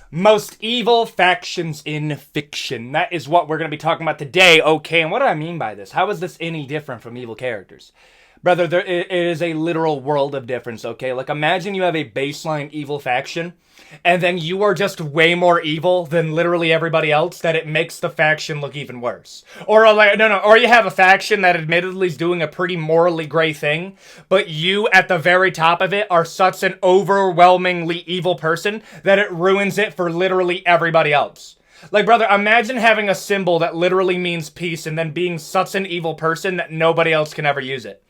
Most evil factions in fiction. That is what we're going to be talking about today. Okay, and what do I mean by this? How is this any different from evil characters? Brother, it is a literal world of difference, okay? Like, imagine you have a baseline evil faction, and then you are just way more evil than literally everybody else, that it makes the faction look even worse. Or, or you have a faction that admittedly is doing a pretty morally gray thing, but you, at the very top of it, are such an overwhelmingly evil person that it ruins it for literally everybody else. Like, brother, imagine having a symbol that literally means peace and then being such an evil person that nobody else can ever use it.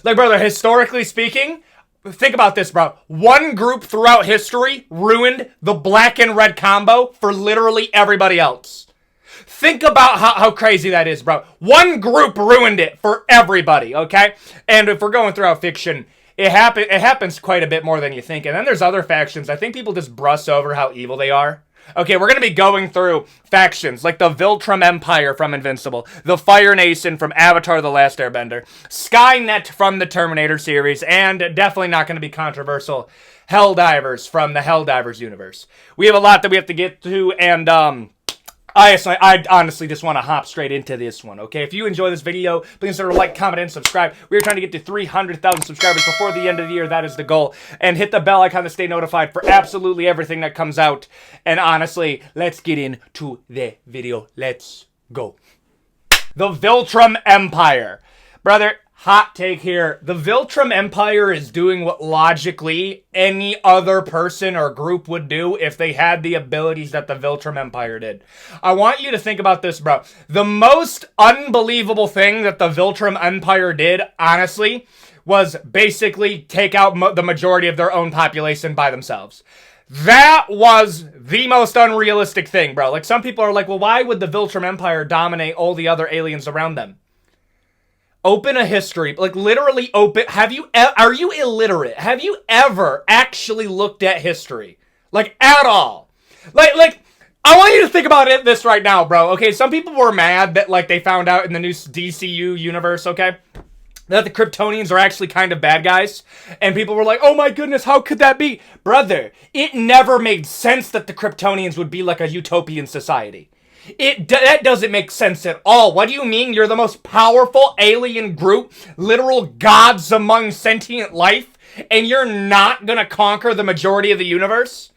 Like, brother, historically speaking, think about this, bro. One group throughout history ruined the black and red combo for literally everybody else. Think about how crazy that is, bro. One group ruined it for everybody, okay? And if we're going throughout fiction, it happens quite a bit more than you think. And then there's other factions. I think people just brush over how evil they are. Okay, we're going to be going through factions like the Viltrum Empire from Invincible, the Fire Nation from Avatar The Last Airbender, Skynet from the Terminator series, and definitely not going to be controversial, Helldivers from the Helldivers universe. We have a lot that we have to get to, and I honestly just want to hop straight into this one, okay? If you enjoy this video, please consider like, comment, and subscribe. We're trying to get to 300,000 subscribers before the end of the year. That is the goal. And hit the bell icon to stay notified for absolutely everything that comes out. And honestly, let's get into the video. Let's go. The Viltrum Empire. Brother, hot take here. The Viltrum Empire is doing what logically any other person or group would do if they had the abilities that the Viltrum Empire did. I want you to think about this, bro. The most unbelievable thing that the Viltrum Empire did, honestly, was basically take out the majority of their own population by themselves. That was the most unrealistic thing, bro. Like, some people are like, well, why would the Viltrum Empire dominate all the other aliens around them? Open a history, like literally open. Are you illiterate? Have you ever actually looked at history? Like, at all? Like, I want you to think about this right now, bro. Okay, some people were mad that, like, they found out in the new DCU universe, okay, that the Kryptonians are actually kind of bad guys. And people were like, oh my goodness, how could that be? Brother, it never made sense that the Kryptonians would be like a utopian society. That doesn't make sense at all. What do you mean you're the most powerful alien group, literal gods among sentient life, and you're not gonna conquer the majority of the universe?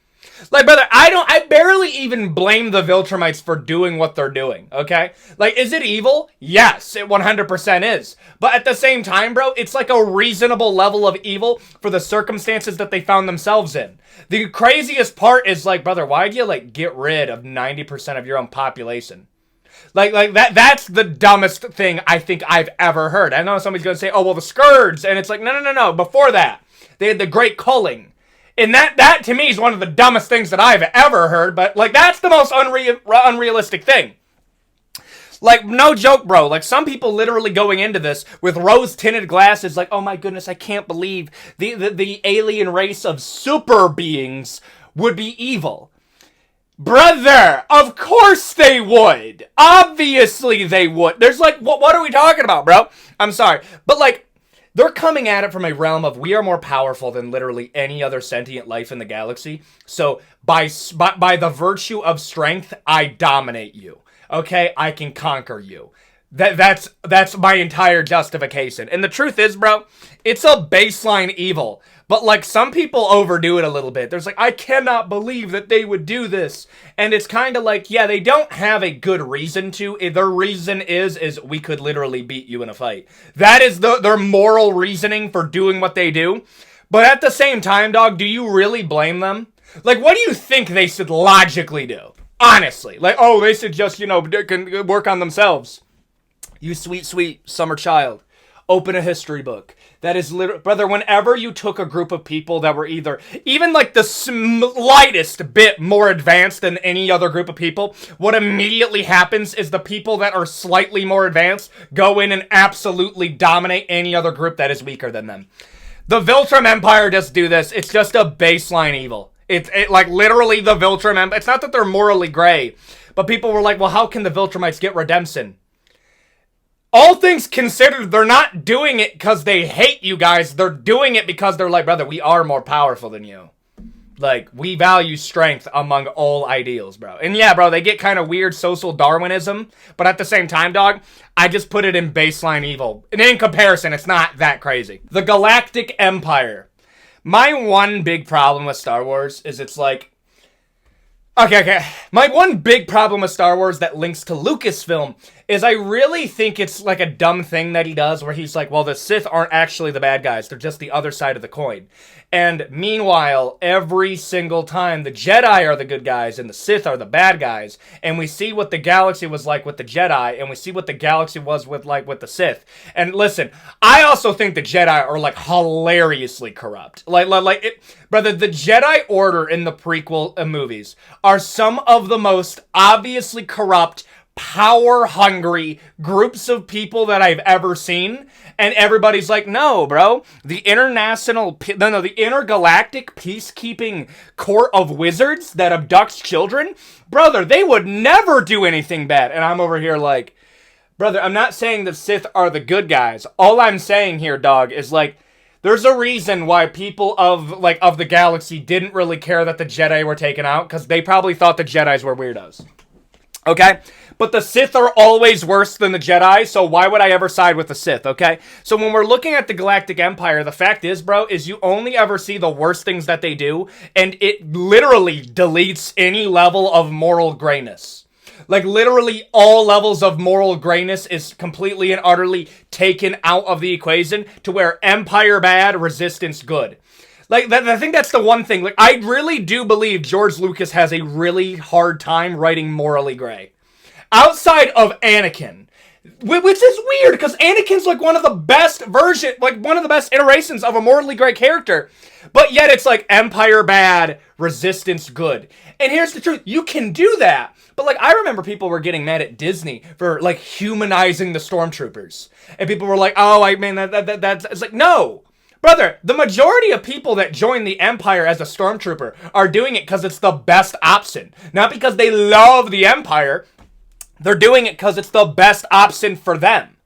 Like, brother, I barely even blame the Viltrumites for doing what they're doing, okay? Like, is it evil? Yes, it 100% is. But at the same time, bro, it's like a reasonable level of evil for the circumstances that they found themselves in. The craziest part is, like, brother, why'd you, like, get rid of 90% of your own population? Like that's the dumbest thing I think I've ever heard. I know somebody's gonna say, oh, well, the Scourge, and it's like, no. Before that, they had the Great Culling. And that to me is one of the dumbest things that I've ever heard, but, like, that's the most unrealistic thing. Like, no joke, bro. Like, some people literally going into this with rose-tinted glasses, like, oh my goodness, I can't believe the alien race of super beings would be evil. Brother, of course they would. Obviously they would. There's, like, what are we talking about, bro? I'm sorry. But, like, they're coming at it from a realm of, we are more powerful than literally any other sentient life in the galaxy. So by the virtue of strength, I dominate you. Okay, I can conquer you. That's my entire justification. And the truth is, bro, it's a baseline evil. But, like, some people overdo it a little bit. There's like, I cannot believe that they would do this. And it's kind of like, yeah, they don't have a good reason to. Their reason is we could literally beat you in a fight. That is their moral reasoning for doing what they do. But at the same time, dog, do you really blame them? Like, what do you think they should logically do? Honestly. Like, oh, they should just, work on themselves. You sweet, sweet summer child. Open a history book. That is literally, brother, whenever you took a group of people that were even like the slightest bit more advanced than any other group of people, what immediately happens is the people that are slightly more advanced go in and absolutely dominate any other group that is weaker than them. The Viltrum Empire does do this. It's just a baseline evil. It's like literally the Viltrum Empire. It's not that they're morally gray, but people were like, well, how can the Viltrumites get redemption? All things considered, they're not doing it because they hate you guys. They're doing it because they're like, brother, we are more powerful than you. Like, we value strength among all ideals, bro. And yeah, bro, they get kind of weird social Darwinism, but at the same time, dog, I just put it in baseline evil. And in comparison, it's not that crazy. The Galactic Empire. My one big problem with Star Wars is it's like, Okay. My one big problem with Star Wars that links to Lucasfilm is I really think it's like a dumb thing that he does where he's like, well, the Sith aren't actually the bad guys. They're just the other side of the coin. And meanwhile, every single time the Jedi are the good guys and the Sith are the bad guys. And we see what the galaxy was like with the Jedi and we see what the galaxy was with the Sith. And listen, I also think the Jedi are like hilariously corrupt. Brother, the Jedi Order in the prequel movies are some of the most obviously corrupt, power-hungry groups of people that I've ever seen. And everybody's like, no, bro. The intergalactic peacekeeping court of wizards that abducts children, brother, they would never do anything bad. And I'm over here like, brother, I'm not saying the Sith are the good guys. All I'm saying here, dog, is like, there's a reason why people of the galaxy didn't really care that the Jedi were taken out, because they probably thought the Jedis were weirdos. Okay? But the Sith are always worse than the Jedi, so why would I ever side with the Sith, okay? So when we're looking at the Galactic Empire, the fact is, bro, is you only ever see the worst things that they do, and it literally deletes any level of moral grayness. Like, literally all levels of moral grayness is completely and utterly taken out of the equation to where Empire bad, Resistance good. Like, I think that's the one thing. Like, I really do believe George Lucas has a really hard time writing morally gray. Outside of Anakin, which is weird, because Anakin's like one of the best iterations of a morally gray character. But yet it's like Empire bad, Resistance good. And here's the truth. You can do that. But, like, I remember people were getting mad at Disney for, like, humanizing the stormtroopers. And people were like, oh, I mean, that's... It's like, no. Brother, the majority of people that join the Empire as a stormtrooper are doing it because it's the best option. Not because they love the Empire. They're doing it because it's the best option for them.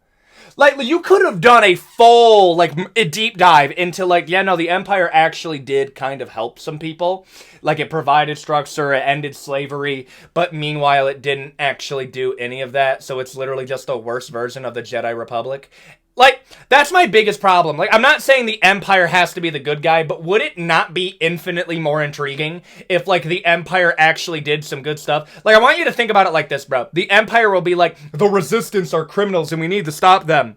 Like, you could have done a full, a deep dive into, the Empire actually did kind of help some people. Like, it provided structure, it ended slavery, but meanwhile, it didn't actually do any of that, so it's literally just the worst version of the Jedi Republic. Like, that's my biggest problem. Like, I'm not saying the Empire has to be the good guy, but would it not be infinitely more intriguing if, the Empire actually did some good stuff? Like, I want you to think about it like this, bro. The Empire will be like, the Resistance are criminals and we need to stop them.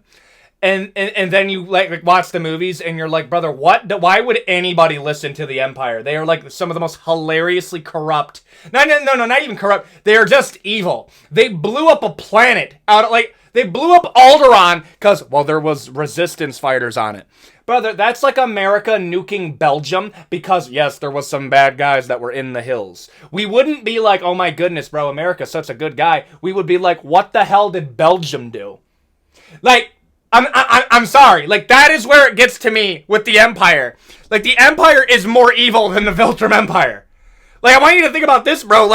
And then you, watch the movies and you're like, brother, what? Why would anybody listen to the Empire? They are, some of the most hilariously corrupt. No, not even corrupt. They are just evil. They blew up a planet out of, they blew up Alderaan because, there was Resistance fighters on it. Brother, that's like America nuking Belgium because, yes, there was some bad guys that were in the hills. We wouldn't be like, oh my goodness, bro, America's such a good guy. We would be like, what the hell did Belgium do? I'm sorry. That is where it gets to me with the Empire. The Empire is more evil than the Viltrum Empire. I want you to think about this, bro.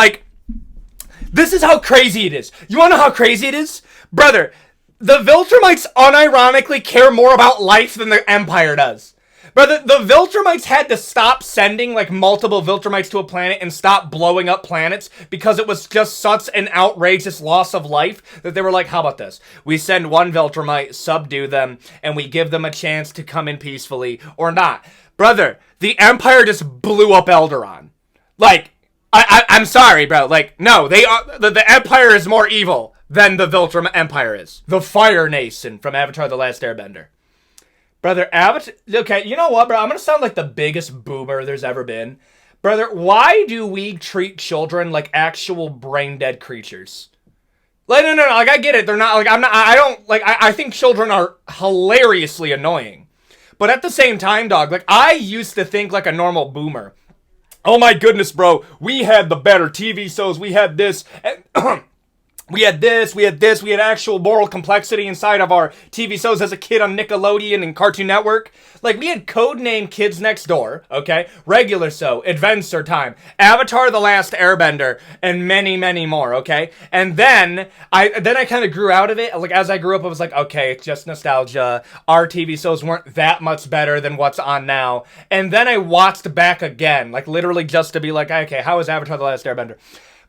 This is how crazy it is. You want to know how crazy it is? Brother, the Viltrumites unironically care more about life than the Empire does. Brother, the Viltrumites had to stop sending, multiple Viltrumites to a planet and stop blowing up planets because it was just such an outrageous loss of life that they were like, how about this? We send one Viltrumite, subdue them, and we give them a chance to come in peacefully or not. Brother, the Empire just blew up Alderaan. I'm sorry, bro. No, they are, the Empire is more evil than the Viltrum Empire is. The Fire Nation from Avatar: The Last Airbender. Brother, okay, you know what, bro? I'm gonna sound like the biggest boomer there's ever been. Brother, why do we treat children like actual brain-dead creatures? No, I get it. They're not, I think children are hilariously annoying. But at the same time, dog, I used to think like a normal boomer. Oh my goodness, bro, we had the better TV shows, we had this, we had this, we had actual moral complexity inside of our TV shows as a kid on Nickelodeon and Cartoon Network. Like, we had Codename Kids Next Door, okay? Regular Show, Adventure Time, Avatar The Last Airbender, and many, many more, okay? And then I kind of grew out of it. Like, as I grew up, I was like, okay, it's just nostalgia. Our TV shows weren't that much better than what's on now. And then I watched back again, like, literally just to be like, okay, how is Avatar The Last Airbender?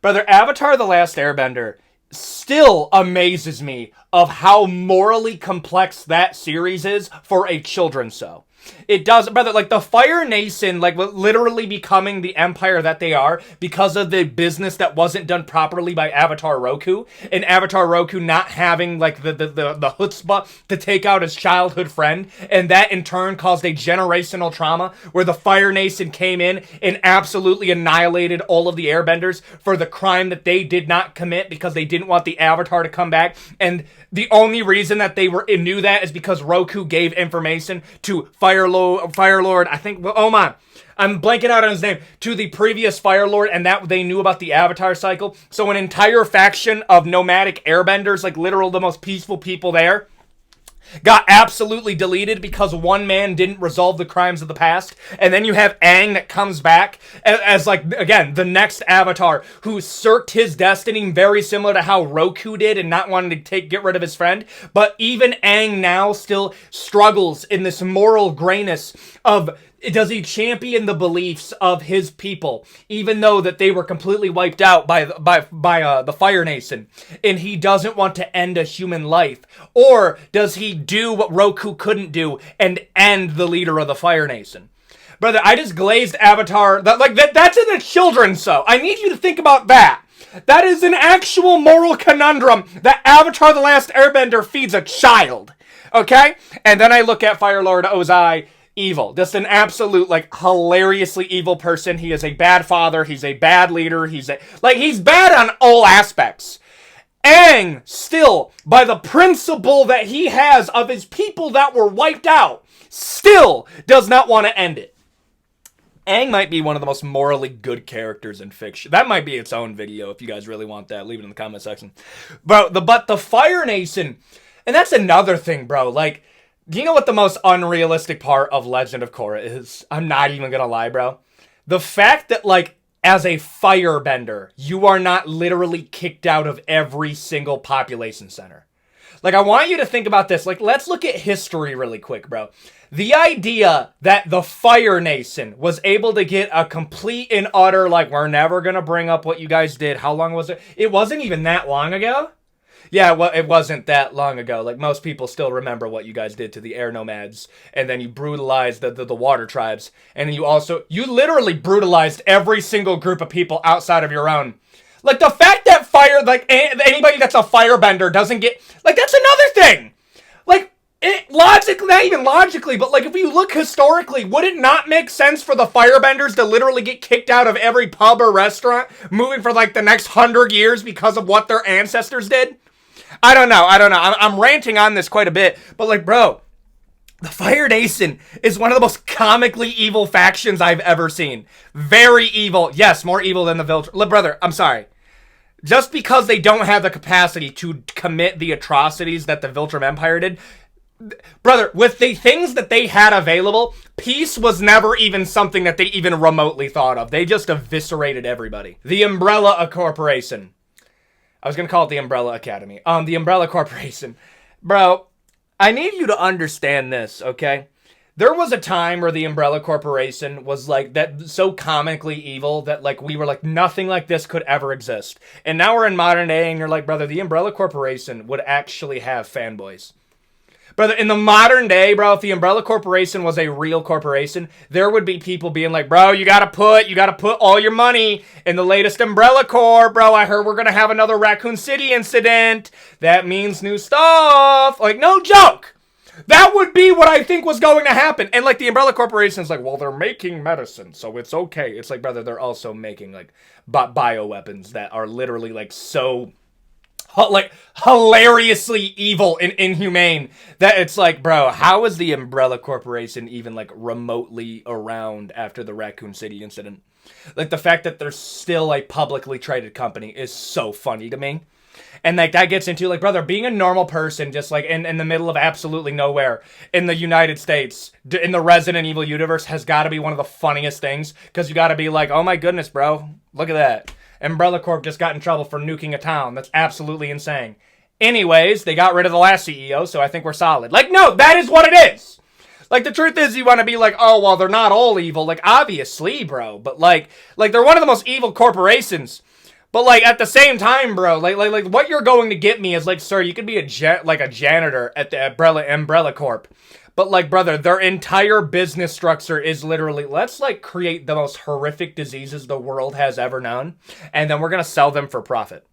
Brother, Avatar The Last Airbender still amazes me of how morally complex that series is for a children's show. It does, brother, like the Fire Nation, like literally becoming the empire that they are because of the business that wasn't done properly by Avatar Roku, and Avatar Roku not having like the chutzpah to take out his childhood friend, and that in turn caused a generational trauma where the Fire Nation came in and absolutely annihilated all of the airbenders for the crime that they did not commit because they didn't want the Avatar to come back. And the only reason that they knew that is because Roku gave information to Fire Lord, I think, oh my, I'm blanking out on his name, to the previous Fire Lord, and that they knew about the Avatar cycle. So an entire faction of nomadic airbenders, like literal the most peaceful people there, got absolutely deleted because one man didn't resolve the crimes of the past. And then you have Aang that comes back as like, again, the next Avatar who circed his destiny very similar to how Roku did and not wanting to get rid of his friend. But even Aang now still struggles in this moral grayness of, does he champion the beliefs of his people, even though that they were completely wiped out by the Fire Nation, and he doesn't want to end a human life? Or does he do what Roku couldn't do and end the leader of the Fire Nation? Brother, I just glazed Avatar. That's in a children's show. I need you to think about that. That is an actual moral conundrum that Avatar The Last Airbender feeds a child. Okay? And then I look at Fire Lord Ozai, evil. Just an absolute, like, hilariously evil person. He is a bad father. He's a bad leader. He's bad on all aspects. Aang, still, by the principle that he has of his people that were wiped out, still does not want to end it. Aang might be one of the most morally good characters in fiction. That might be its own video if you guys really want that. Leave it in the comment section. But the Fire Nation, and that's another thing, bro. Like, do you know what the most unrealistic part of Legend of Korra is? I'm not even gonna lie, bro. The fact that, like, as a firebender, you are not literally kicked out of every single population center. Like, I want you to think about this. Like, let's look at history really quick, bro. The idea that the Fire Nation was able to get a complete and utter, like, we're never gonna bring up what you guys did. How long was it? It wasn't even that long ago. Yeah, well, it wasn't that long ago. Like, most people still remember what you guys did to the air nomads. And then you brutalized the water tribes. And then you literally brutalized every single group of people outside of your own. Like, the fact that anybody that's a firebender doesn't get, like, that's another thing. Like, logically, not even logically, but, like, if you look historically, would it not make sense for the firebenders to literally get kicked out of every pub or restaurant moving for, like, the next 100 years because of what their ancestors did? I don't know. I'm ranting on this quite a bit, but, like, bro, the Fire Nation is one of the most comically evil factions I've ever seen. Very evil. Yes, more evil than the Viltrum. Brother, I'm sorry. Just because they don't have the capacity to commit the atrocities that the Viltrum Empire did, brother, with the things that they had available, peace was never even something that they even remotely thought of. They just eviscerated everybody. The Umbrella Corporation. I was going to call it the Umbrella Academy. The Umbrella Corporation. Bro, I need you to understand this, okay? There was a time where the Umbrella Corporation was, like, that so comically evil that, like, we were like, nothing like this could ever exist. And now we're in modern day and you're like, brother, the Umbrella Corporation would actually have fanboys. Brother, in the modern day, bro, if the Umbrella Corporation was a real corporation, there would be people being like, bro, you gotta put all your money in the latest Umbrella Corp, bro. I heard we're gonna have another Raccoon City incident. That means new stuff. Like, no joke. That would be what I think was going to happen. And, like, the Umbrella Corporation is like, well, they're making medicine, so it's okay. It's like, brother, they're also making, like, bioweapons that are literally, like, so, like, hilariously evil and inhumane that it's like, bro, how is the Umbrella Corporation even, like, remotely around after the Raccoon City incident? Like, the fact that they're still a publicly traded company is so funny to me. And like that gets into like, brother, being a normal person just like in the middle of absolutely nowhere in the United States, in the Resident Evil universe, has got to be one of the funniest things, because you got to be like, oh my goodness, bro, look at that. Umbrella Corp just got in trouble for nuking a town. That's absolutely insane. Anyways, they got rid of the last CEO, so I think we're solid. Like, no, that is what it is. Like, the truth is, you want to be like, oh, well, they're not all evil. Like, obviously, bro. But, like they're one of the most evil corporations. But, like, at the same time, bro, like what you're going to get me is, like, sir, you could be a janitor at the Umbrella Corp. But, like, brother, their entire business structure is literally, let's, like, create the most horrific diseases the world has ever known, and then we're going to sell them for profit.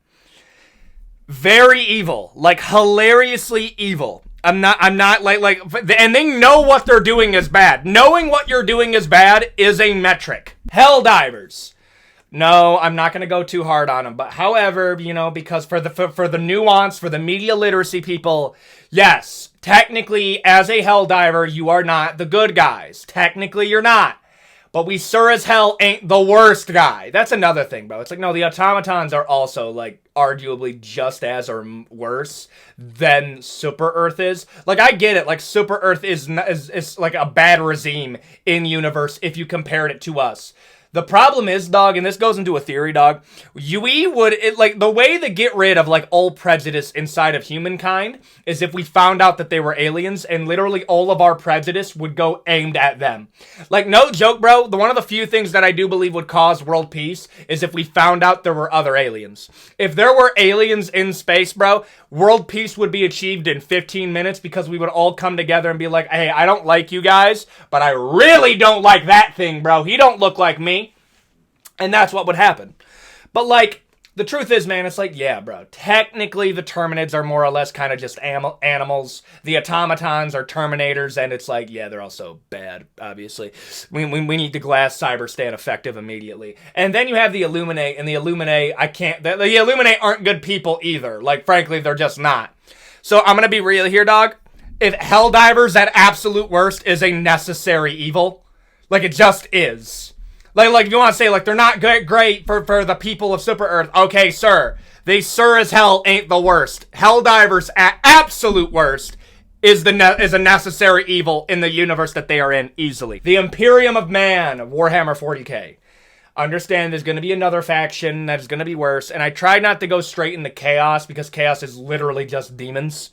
Very evil. Like, hilariously evil. I'm not, like, and they know what they're doing is bad. Knowing what you're doing is bad is a metric. Helldivers. No, I'm not going to go too hard on them. But however, you know, because for the nuance, for the media literacy people, yes, technically, as a Helldiver, you are not the good guys. Technically, you're not. But we sure as hell ain't the worst guy. That's another thing, bro. It's like, no, the automatons are also, like, arguably just as or worse than Super Earth is. Like, I get it. Like, Super Earth is like a bad regime in universe if you compared it to us. The problem is, dog, and this goes into a theory, dog, the way to get rid of, like, all prejudice inside of humankind is if we found out that they were aliens, and literally all of our prejudice would go aimed at them. Like, no joke, bro, one of the few things that I do believe would cause world peace is if we found out there were other aliens. If there were aliens in space, bro, world peace would be achieved in 15 minutes because we would all come together and be like, hey, I don't like you guys, but I really don't like that thing, bro. He don't look like me. And that's what would happen. But, like, the truth is, man, it's like, yeah, bro, technically the Terminids are more or less kind of just animals. The automatons are Terminators, and it's like, yeah, they're also bad, obviously. We need the glass cyber stand effective immediately. And then you have the Illuminate, and the Illuminate, the Illuminate aren't good people either. Like, frankly, they're just not. So I'm gonna be real here, dog. If Helldivers at absolute worst is a necessary evil, like, it just is. Like if you want to say, like, they're not great for the people of Super Earth, okay, sir. They sure as hell ain't the worst. Helldivers at absolute worst is a necessary evil in the universe that they are in, easily. The Imperium of Man, Warhammer 40k. Understand there's going to be another faction that is going to be worse, and I try not to go straight into chaos, because chaos is literally just demons.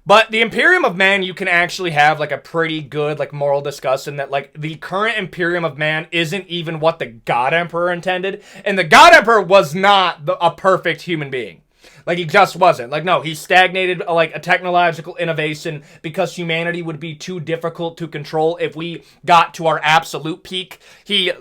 But the Imperium of Man, you can actually have, like, a pretty good, like, moral discussion that, like, the current Imperium of Man isn't even what the God Emperor intended. And the God Emperor was not a perfect human being. Like, he just wasn't. Like, no, he stagnated, like, a technological innovation because humanity would be too difficult to control if we got to our absolute peak. He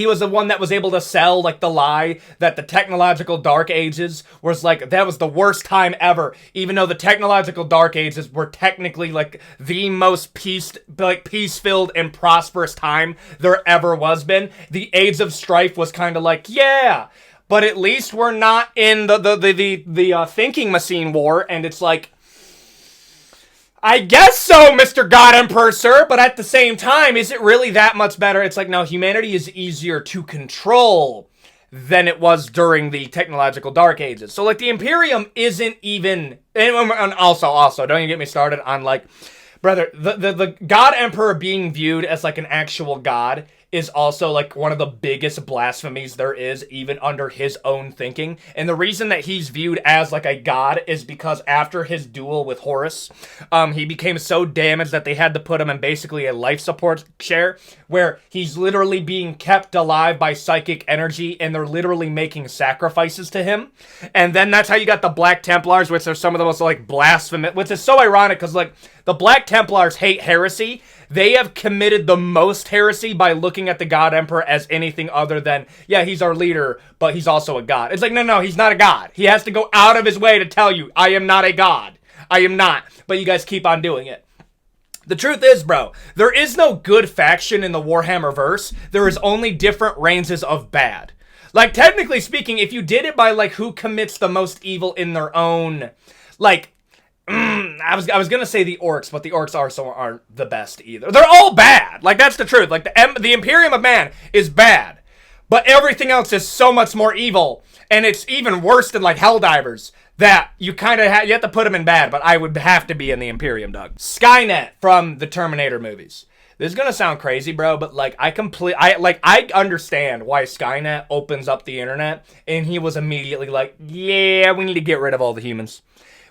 was the one that was able to sell, like, the lie that the technological Dark Ages was, like, that was the worst time ever, even though the technological Dark Ages were technically, like, the most peace-filled and prosperous time there ever was been. The Age of Strife was kind of like, yeah, but at least we're not in the thinking machine war, and it's like, I guess so, Mr. God Emperor, sir, but at the same time, is it really that much better? It's like, no, humanity is easier to control than it was during the technological Dark Ages. So, like, the Imperium isn't even, and also, don't even get me started on, like, brother, the God Emperor being viewed as, like, an actual god is also, like, one of the biggest blasphemies there is, even under his own thinking. And the reason that he's viewed as, like, a god is because after his duel with Horus, he became so damaged that they had to put him in basically a life support chair, where he's literally being kept alive by psychic energy, and they're literally making sacrifices to him. And then that's how you got the Black Templars, which are some of the most, like, blasphemous, which is so ironic, because, like, the Black Templars hate heresy. They have committed the most heresy by looking at the God Emperor as anything other than, yeah, he's our leader, but he's also a god. It's like, no, he's not a god. He has to go out of his way to tell you, I am not a god. I am not. But you guys keep on doing it. The truth is, bro, there is no good faction in the Warhammer verse. There is only different ranges of bad. Like, technically speaking, if you did it by, like, who commits the most evil in their own, like, I was gonna say the orcs, but the orcs also aren't the best either. They're all bad. Like, that's the truth. Like, the Imperium of Man is bad. But everything else is so much more evil, and it's even worse than like Helldivers, that you kind of you have to put them in bad, but I would have to be in the Imperium, dog. Skynet from the Terminator movies. This is gonna sound crazy, bro, but like I understand why Skynet opens up the internet, and he was immediately like, yeah, we need to get rid of all the humans.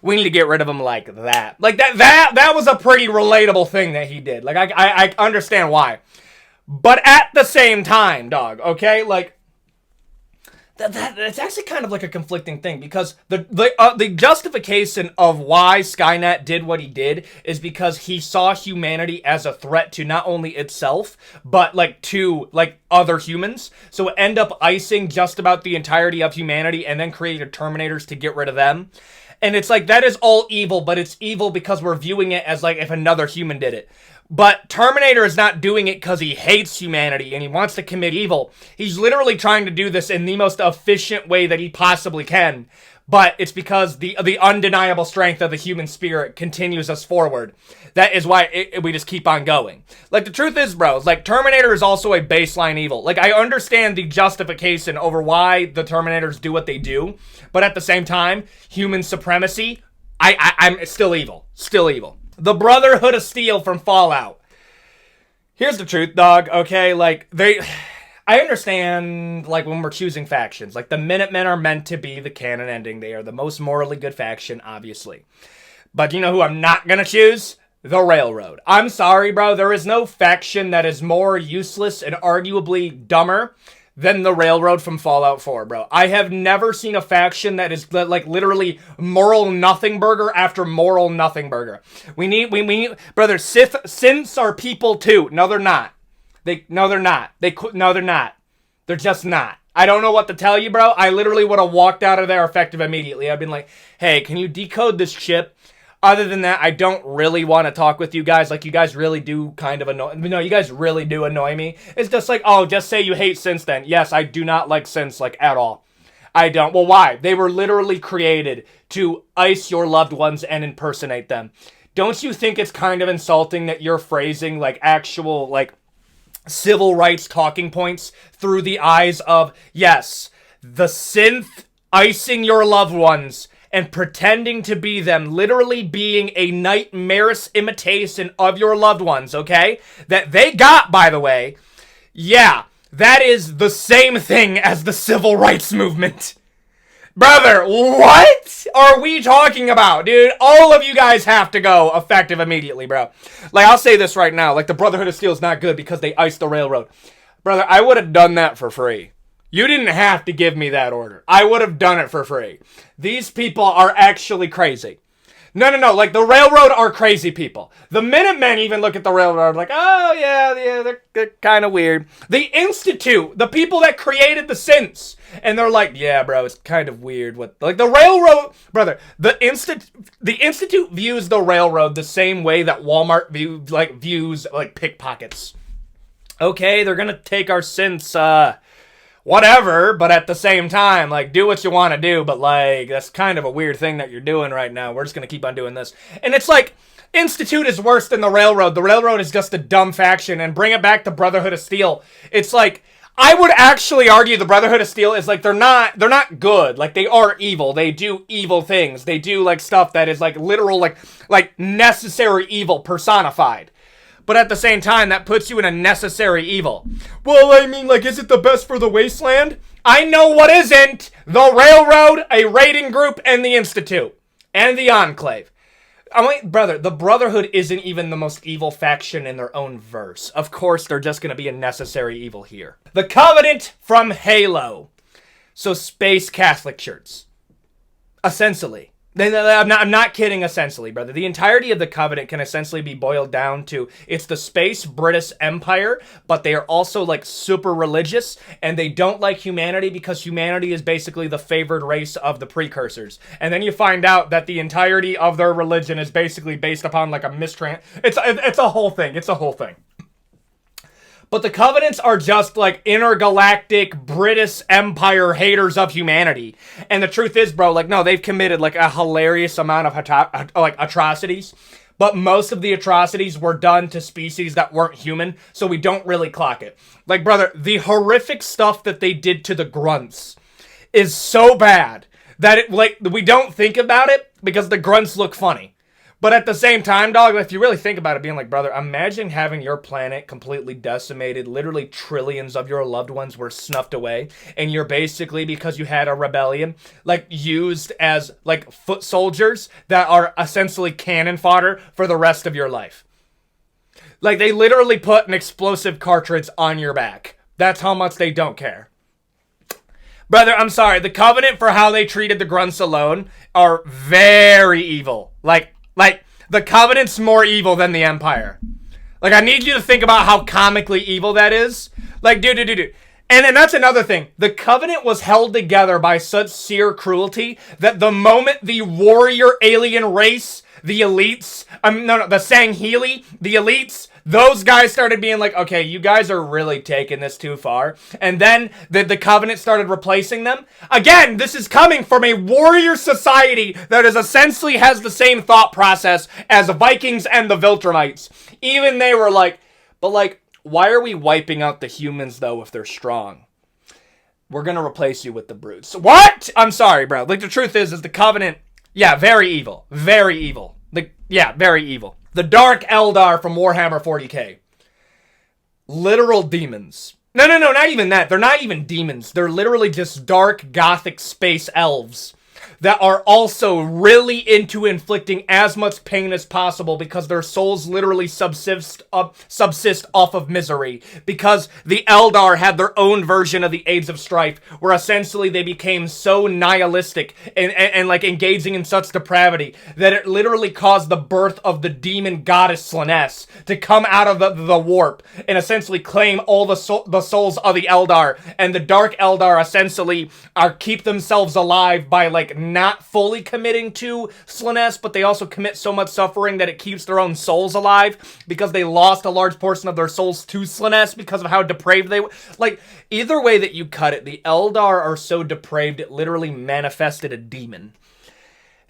We need to get rid of them like that. Like that was a pretty relatable thing that he did. Like I understand why. But at the same time, dog, okay? Like, that's actually kind of like a conflicting thing, because the justification of why Skynet did what he did is because he saw humanity as a threat to not only itself, but, like, to, like, other humans. So it ended up icing just about the entirety of humanity and then created Terminators to get rid of them. And it's like, that is all evil, but it's evil because we're viewing it as, like, if another human did it. But Terminator is not doing it because he hates humanity and he wants to commit evil. He's literally trying to do this in the most efficient way that he possibly can. But it's because the undeniable strength of the human spirit continues us forward. That is why we just keep on going. Like, the truth is, bro, like, Terminator is also a baseline evil. Like, I understand the justification over why the Terminators do what they do. But at the same time, human supremacy, I'm still evil. Still evil. The Brotherhood of Steel from Fallout. Here's the truth, dog, okay? Like, I understand, like, when we're choosing factions. Like, the Minutemen are meant to be the canon ending. They are the most morally good faction, obviously. But you know who I'm not gonna choose? The Railroad. I'm sorry, bro. There is no faction that is more useless and arguably dumber than the Railroad from Fallout 4, bro. I have never seen a faction that is, like, literally moral nothing burger after moral nothing burger. We need, brother, synths are people too. No, they're not. No, they're not. No, they're not. They're just not. I don't know what to tell you, bro. I literally would have walked out of there effective immediately. I've been like, hey, can you decode this chip? Other than that, I don't really want to talk with you guys. Like, you guys really do kind of annoy... No, you guys really do annoy me. It's just like, oh, just say you hate synths then. Yes, I do not like synths, like, at all. I don't. Well, why? They were literally created to ice your loved ones and impersonate them. Don't you think it's kind of insulting that you're phrasing, like, actual, like, civil rights talking points through the eyes of, yes, the synth icing your loved ones and pretending to be them, literally being a nightmarish imitation of your loved ones, okay? That they got, by the way. Yeah, that is the same thing as the civil rights movement. Brother, what are we talking about, dude? All of you guys have to go effective immediately, bro. Like, I'll say this right now. Like, the Brotherhood of Steel is not good because they iced the Railroad. Brother, I would have done that for free. You didn't have to give me that order. I would have done it for free. These people are actually crazy. No. Like, the Railroad are crazy people. The Minutemen even look at the Railroad like, oh, yeah, they're kind of weird. The Institute, the people that created the synths, and they're like, yeah, bro, it's kind of weird. What, like, the Railroad, brother, the Institute views the Railroad the same way that Walmart views pickpockets. Okay, they're gonna take our synths, whatever, but at the same time, like, do what you want to do, but, like, that's kind of a weird thing that you're doing right now. We're just going to keep on doing this. And it's like, Institute is worse than the Railroad. The Railroad is just a dumb faction, and bring it back to Brotherhood of Steel. It's like, I would actually argue the Brotherhood of Steel is, like, they're not good. Like, they are evil. They do evil things. They do, like, stuff that is, like, literal, like necessary evil personified. But at the same time, that puts you in a necessary evil. Well, I mean, like, is it the best for the wasteland? I know what isn't. The Railroad, a raiding group, and the Institute. And the Enclave. I'm like, brother, the Brotherhood isn't even the most evil faction in their own verse. Of course, they're just going to be a necessary evil here. The Covenant from Halo. So, space Catholic shirts. Essentially. I'm not kidding, essentially, brother. The entirety of the Covenant can essentially be boiled down to, it's the space British Empire, but they are also, like, super religious, and they don't like humanity because humanity is basically the favored race of the precursors. And then you find out that the entirety of their religion is basically based upon, like, a It's a whole thing. It's a whole thing. But the Covenants are just, like, intergalactic British Empire haters of humanity. And the truth is, bro, like, no, they've committed, like, a hilarious amount of, atrocities. but most of the atrocities were done to species that weren't human, so we don't really clock it. Like, brother, the horrific stuff that they did to the grunts is so bad that it, like, we don't think about it because the grunts look funny. But at the same time, dog, if you really think about it, being like, brother, imagine having your planet completely decimated, literally trillions of your loved ones were snuffed away, and you're basically, because you had a rebellion, like, used as, like, foot soldiers that are essentially cannon fodder for the rest of your life. Like, they literally put an explosive cartridge on your back. That's how much they don't care. Brother, I'm sorry, the Covenant, for how they treated the grunts alone, are very evil. Like, the Covenant's more evil than the Empire. Like, I need you to think about how comically evil that is. Like, dude. And that's another thing. The Covenant was held together by such sheer cruelty that the moment the warrior alien race, the elites, the Sangheili, the elites, those guys started being like, okay, you guys are really taking this too far. And then the Covenant started replacing them. Again, this is coming from a warrior society that is essentially has the same thought process as the Vikings and the Viltrumites. Even they were like, but like, why are we wiping out the humans though if they're strong? We're gonna replace you with the brutes. What? I'm sorry, bro. Like, the truth is the Covenant, yeah, very evil. Very evil. Very evil. The Dark Eldar from Warhammer 40k. Literal demons. No, not even that. They're not even demons. They're literally just dark, gothic space elves that are also really into inflicting as much pain as possible because their souls literally subsist off of misery. Because the Eldar had their own version of the Age of Strife, where essentially they became so nihilistic and like engaging in such depravity that it literally caused the birth of the demon goddess Slaanesh to come out of the warp and essentially claim all the souls of the Eldar. And the Dark Eldar essentially keep themselves alive by like not fully committing to Slaanesh, but they also commit so much suffering that it keeps their own souls alive because they lost a large portion of their souls to Slaanesh because of how depraved they were. Like, either way that you cut it, the Eldar are so depraved it literally manifested a demon.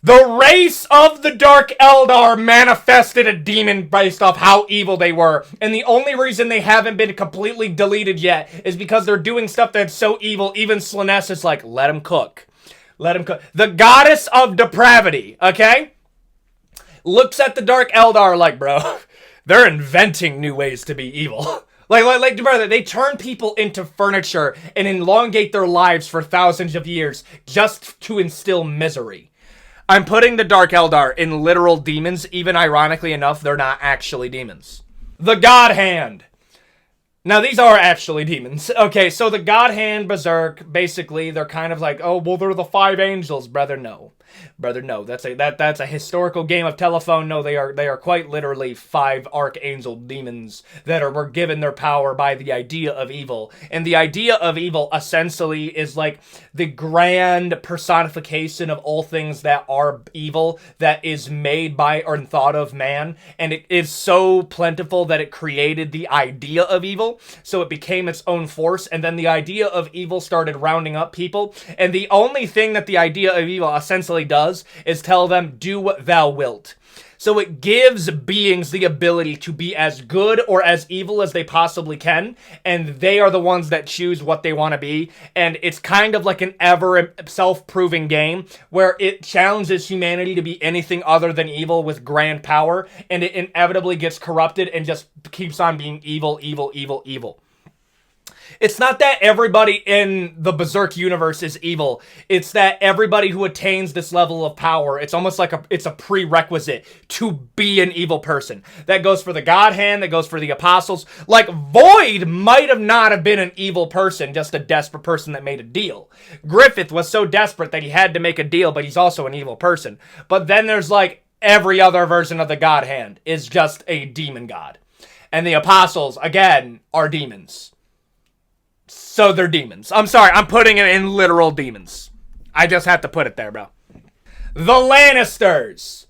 The race of the Dark Eldar manifested a demon based off how evil they were. And the only reason they haven't been completely deleted yet is because they're doing stuff that's so evil, even Slaanesh is like, let him cook. Let him cook. The goddess of depravity, okay? Looks at the Dark Eldar like, bro, they're inventing new ways to be evil. Like, brother, they turn people into furniture and elongate their lives for thousands of years just to instill misery. I'm putting the Dark Eldar in literal demons, even ironically enough, they're not actually demons. The God Hand. Now, these are actually demons. Okay, so the God Hand Berserk, basically, they're kind of like, oh, well, they're the 5 angels. Brother, no. Brother, no. That's a historical game of telephone. No, they are quite literally 5 archangel demons that were given their power by the idea of evil. And the idea of evil, essentially, is like the grand personification of all things that are evil that is made by or thought of man. And it is so plentiful that it created the idea of evil. So it became its own force, and then the idea of evil started rounding up people, and the only thing that the idea of evil essentially does is tell them, do what thou wilt. So it gives beings the ability to be as good or as evil as they possibly can, and they are the ones that choose what they want to be, and it's kind of like an ever self-proving game where it challenges humanity to be anything other than evil with grand power, and it inevitably gets corrupted and just keeps on being evil, evil, evil, evil. It's not that everybody in the Berserk universe is evil. It's that everybody who attains this level of power, it's almost like it's a prerequisite to be an evil person. That goes for the God Hand, that goes for the Apostles. Like, Void might have not have been an evil person, just a desperate person that made a deal. Griffith was so desperate that he had to make a deal, but he's also an evil person. But then there's like every other version of the God Hand is just a demon god. And the Apostles, again, are demons. So they're demons. I'm sorry, I'm putting it in literal demons. I just had to put it there, bro. The Lannisters.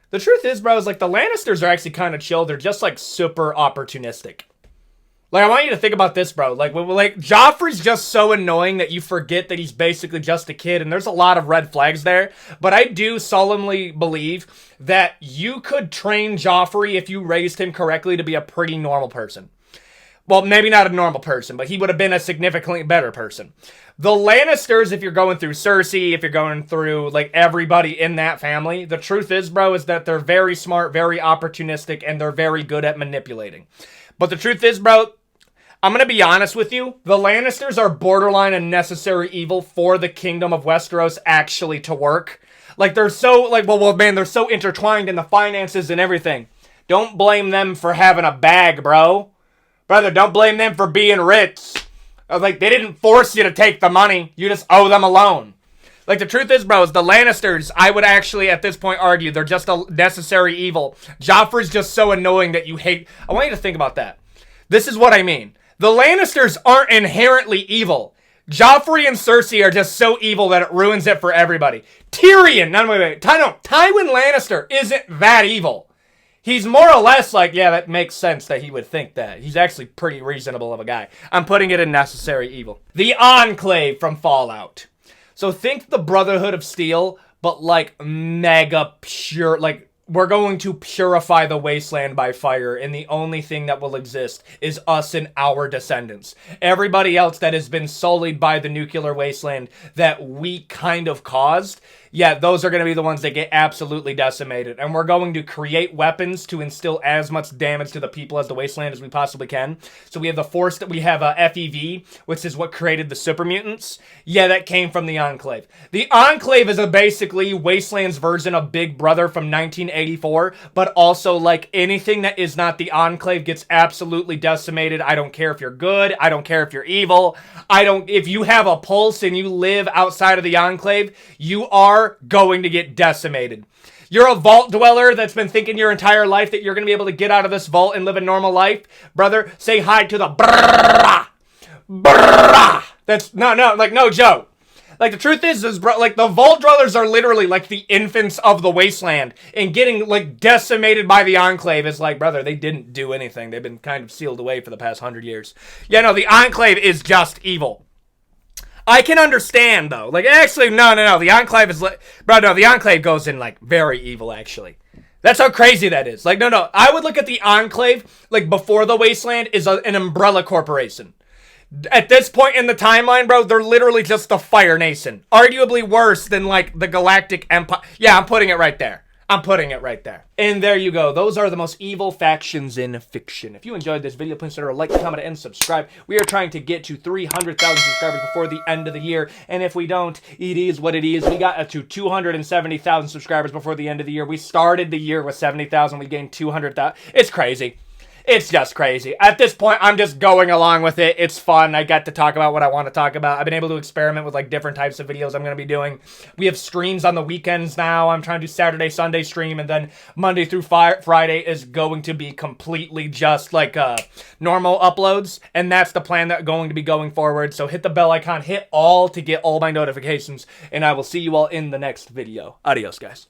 The truth is, bro, is like the Lannisters are actually kind of chill. They're just like super opportunistic. Like, I want you to think about this, bro. Like, Joffrey's just so annoying that you forget that he's basically just a kid, and there's a lot of red flags there. But I do solemnly believe that you could train Joffrey, if you raised him correctly, to be a pretty normal person. Well, maybe not a normal person, but he would have been a significantly better person. The Lannisters, if you're going through Cersei, if you're going through, like, everybody in that family, the truth is, bro, is that they're very smart, very opportunistic, and they're very good at manipulating. But the truth is, bro, I'm going to be honest with you. The Lannisters are borderline a necessary evil for the Kingdom of Westeros actually to work. Like, they're so, like, well, man, they're so intertwined in the finances and everything. Don't blame them for having a bag, bro. Brother, don't blame them for being rich. Like, they didn't force you to take the money. You just owe them a loan. Like, the truth is, bro, is the Lannisters, I would actually, at this point, argue they're just a necessary evil. Joffrey's just so annoying that you hate. I want you to think about that. This is what I mean. The Lannisters aren't inherently evil. Joffrey and Cersei are just so evil that it ruins it for everybody. Tyrion, Tywin Lannister isn't that evil. He's more or less like, yeah, that makes sense that he would think that. He's actually pretty reasonable of a guy. I'm putting it in necessary evil. The Enclave from Fallout. So think the Brotherhood of Steel, but like mega pure, like, we're going to purify the wasteland by fire, and the only thing that will exist is us and our descendants. Everybody else that has been sullied by the nuclear wasteland that we kind of caused, yeah, those are going to be the ones that get absolutely decimated. And we're going to create weapons to instill as much damage to the people as the wasteland as we possibly can. So we have the force that we have FEV, which is what created the super mutants. Yeah, that came from the Enclave. The Enclave is a basically Wasteland's version of Big Brother from 1984, but also like anything that is not the Enclave gets absolutely decimated. I don't care if you're good. I don't care if you're evil. If you have a pulse and you live outside of the Enclave, you are going to get decimated. You're a vault dweller that's been thinking your entire life that you're going to be able to get out of this vault and live a normal life. Brother, say hi to the brrrah. Brrrah. That's, no joke. Like, the truth is, bro, like, the vault dwellers are literally like the infants of the wasteland, and getting, like, decimated by the Enclave is like, brother, they didn't do anything. They've been kind of sealed away for the past 100 years. Yeah, no, the Enclave is just evil. I can understand, though. Like, actually, no. The Enclave is, the Enclave goes in, like, very evil, actually. That's how crazy that is. Like, no. I would look at the Enclave, like, before the Wasteland, is an Umbrella Corporation. At this point in the timeline, bro, they're literally just the Fire Nation. Arguably worse than, like, the Galactic Empire. Yeah, I'm putting it right there. And there you go. Those are the most evil factions in fiction. If you enjoyed this video, please consider a like, comment, and subscribe. We are trying to get to 300,000 subscribers before the end of the year. And if we don't, it is what it is. We got to 270,000 subscribers before the end of the year. We started the year with 70,000. We gained 200,000. It's crazy. It's just crazy. At this point, I'm just going along with it. It's fun. I got to talk about what I want to talk about. I've been able to experiment with, like, different types of videos I'm going to be doing. We have streams on the weekends now. I'm trying to do Saturday, Sunday stream, and then Monday through Friday is going to be completely just, like, normal uploads, and that's the plan that's going to be going forward. So hit the bell icon, hit all to get all my notifications, and I will see you all in the next video. Adios, guys.